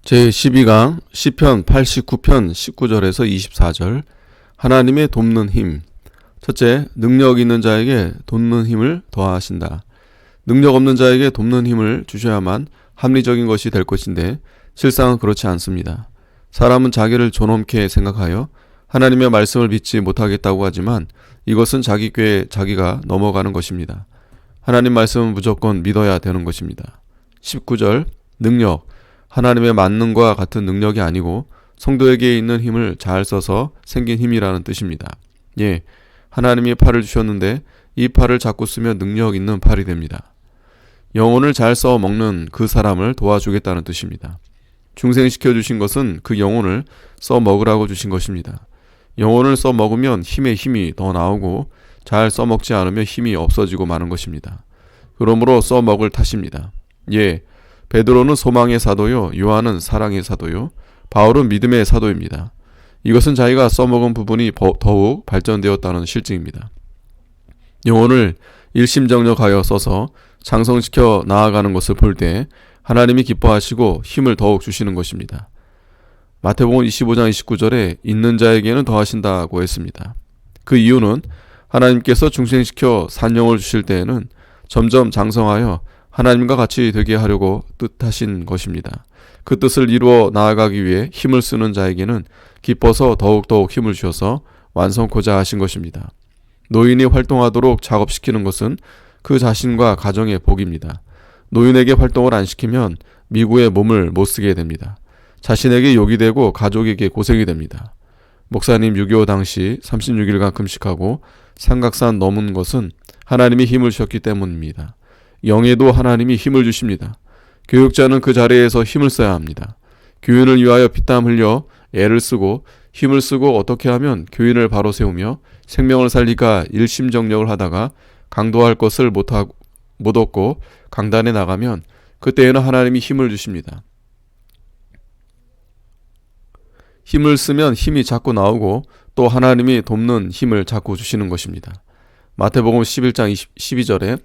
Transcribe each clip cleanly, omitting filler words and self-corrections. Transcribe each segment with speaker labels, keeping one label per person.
Speaker 1: 제12강 시편 89편 19절에서 24절. 하나님의 돕는 힘. 첫째, 능력 있는 자에게 돕는 힘을 더하신다. 능력 없는 자에게 돕는 힘을 주셔야만 합리적인 것이 될 것인데 실상은 그렇지 않습니다. 사람은 자기를 존엄케 생각하여 하나님의 말씀을 믿지 못하겠다고 하지만 이것은 자기 꾀에 자기가 넘어가는 것입니다. 하나님 말씀은 무조건 믿어야 되는 것입니다. 19절, 능력. 하나님의 만능과 같은 능력이 아니고 성도에게 있는 힘을 잘 써서 생긴 힘이라는 뜻입니다. 예, 하나님이 팔을 주셨는데 이 팔을 자꾸 쓰면 능력 있는 팔이 됩니다. 영혼을 잘 써 먹는 그 사람을 도와주겠다는 뜻입니다. 중생시켜 주신 것은 그 영혼을 써 먹으라고 주신 것입니다. 영혼을 써 먹으면 힘이 더 나오고 잘 써 먹지 않으면 힘이 없어지고 마는 것입니다. 그러므로 써 먹을 탓입니다. 예, 베드로는 소망의 사도요, 요한은 사랑의 사도요, 바울은 믿음의 사도입니다. 이것은 자기가 써먹은 부분이 더욱 발전되었다는 실증입니다. 영혼을 일심정력하여 써서 장성시켜 나아가는 것을 볼 때 하나님이 기뻐하시고 힘을 더욱 주시는 것입니다. 마태복음 25장 29절에 있는 자에게는 더하신다고 했습니다. 그 이유는 하나님께서 중생시켜 산영을 주실 때에는 점점 장성하여 하나님과 같이 되게 하려고 뜻하신 것입니다. 그 뜻을 이루어 나아가기 위해 힘을 쓰는 자에게는 기뻐서 더욱더욱 힘을 주셔서 완성코자 하신 것입니다. 노인이 활동하도록 작업시키는 것은 그 자신과 가정의 복입니다. 노인에게 활동을 안 시키면 미국의 몸을 못 쓰게 됩니다. 자신에게 욕이 되고 가족에게 고생이 됩니다. 목사님 6.25 당시 36일간 금식하고 삼각산 넘은 것은 하나님이 힘을 주셨기 때문입니다. 영에도 하나님이 힘을 주십니다. 교육자는 그 자리에서 힘을 써야 합니다. 교인을 위하여 피땀 흘려 애를 쓰고 힘을 쓰고 어떻게 하면 교인을 바로 세우며 생명을 살리까 일심정력을 하다가 강도할 것을 못 얻고 강단에 나가면 그때에는 하나님이 힘을 주십니다. 힘을 쓰면 힘이 자꾸 나오고 또 하나님이 돕는 힘을 자꾸 주시는 것입니다. 마태복음 11장 12절에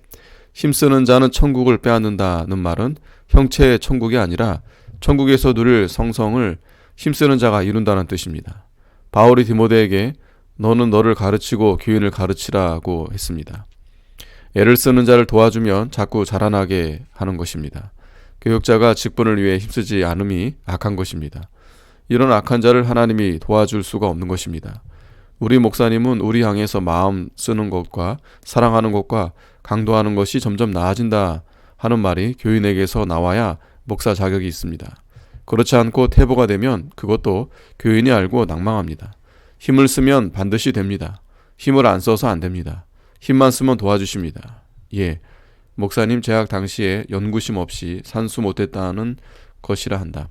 Speaker 1: 힘쓰는 자는 천국을 빼앗는다는 말은 형체의 천국이 아니라 천국에서 누릴 성성을 힘쓰는 자가 이룬다는 뜻입니다. 바울이 디모데에게 너는 너를 가르치고 교인을 가르치라고 했습니다. 애를 쓰는 자를 도와주면 자꾸 자라나게 하는 것입니다. 교육자가 직분을 위해 힘쓰지 않음이 악한 것입니다. 이런 악한 자를 하나님이 도와줄 수가 없는 것입니다. 우리 목사님은 우리 향해서 마음 쓰는 것과 사랑하는 것과 강도하는 것이 점점 나아진다 하는 말이 교인에게서 나와야 목사 자격이 있습니다. 그렇지 않고 태보가 되면 그것도 교인이 알고 낭망합니다. 힘을 쓰면 반드시 됩니다. 힘을 안 써서 안 됩니다. 힘만 쓰면 도와주십니다. 예, 목사님 재학 당시에 연구심 없이 산수 못했다는 것이라 한다.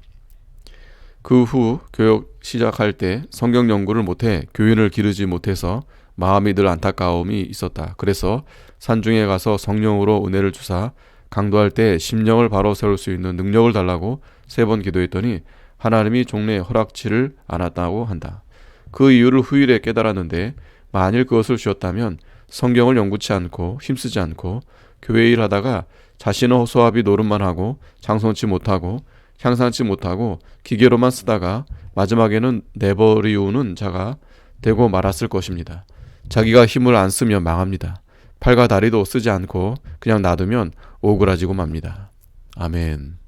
Speaker 1: 그 후 교육 시작할 때 성경 연구를 못해 교인을 기르지 못해서 마음이 늘 안타까움이 있었다. 그래서 산중에 가서 성령으로 은혜를 주사 강도할 때 심령을 바로 세울 수 있는 능력을 달라고 3번 기도했더니 하나님이 종래에 허락치를 않았다고 한다. 그 이유를 후일에 깨달았는데 만일 그것을 주었다면 성경을 연구치 않고 힘쓰지 않고 교회 일하다가 자신은 허수아비 노릇만 하고 장성치 못하고 향상치 못하고 기계로만 쓰다가 마지막에는 내버리우는 자가 되고 말았을 것입니다. 자기가 힘을 안 쓰면 망합니다. 팔과 다리도 쓰지 않고 그냥 놔두면 오그라지고 맙니다. 아멘.